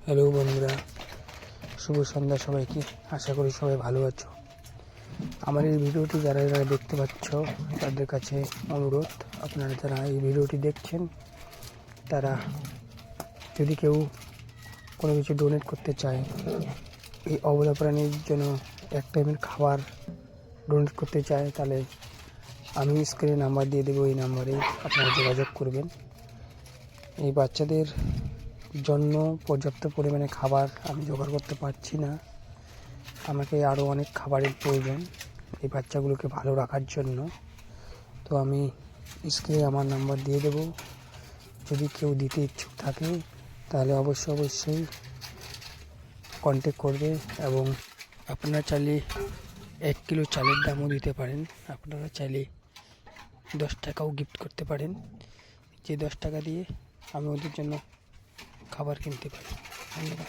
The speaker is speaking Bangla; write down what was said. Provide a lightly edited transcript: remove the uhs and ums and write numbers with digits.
হ্যালো বন্ধুরা, শুভ সন্ধ্যা সবাইকে। আশা করি সবাই ভালো আছো। আমার এই ভিডিওটি যারা যারা দেখতে পাচ্ছ তাদের কাছে অনুরোধ, আপনারা যারা এই ভিডিওটি দেখছেন তারা যদি কেউ কোনো কিছু ডোনেট করতে চায়, এই অবলা প্রাণীর জন্য এক টাইমের খাবার ডোনেট করতে চায়, তাহলে আমি স্ক্রিনে নাম্বার দিয়ে দেবো। এই নাম্বারে আপনারা যোগাযোগ করবেন। এই বাচ্চাদের জন্য পর্যাপ্ত পরিমাণে খাবার আমি জোগাড় করতে পারছি না। আমাকে আরও অনেক খাবারের প্রয়োজন এই বাচ্চাগুলোকে ভালো রাখার জন্য। তো আমি স্ক্রিনে আমার নাম্বার দিয়ে দেবো। যদি কেউ দিতে ইচ্ছুক থাকে তাহলে অবশ্যই কন্ট্যাক্ট করবে। এবং আপনারা চাইলে 1 কিলো চালের দামও দিতে পারেন। আপনারা চাইলে 10 টাকাও গিফট করতে পারেন, যে 10 টাকা দিয়ে আমি ওদের জন্য খাবার কিনতে পারি। ধন্যবাদ।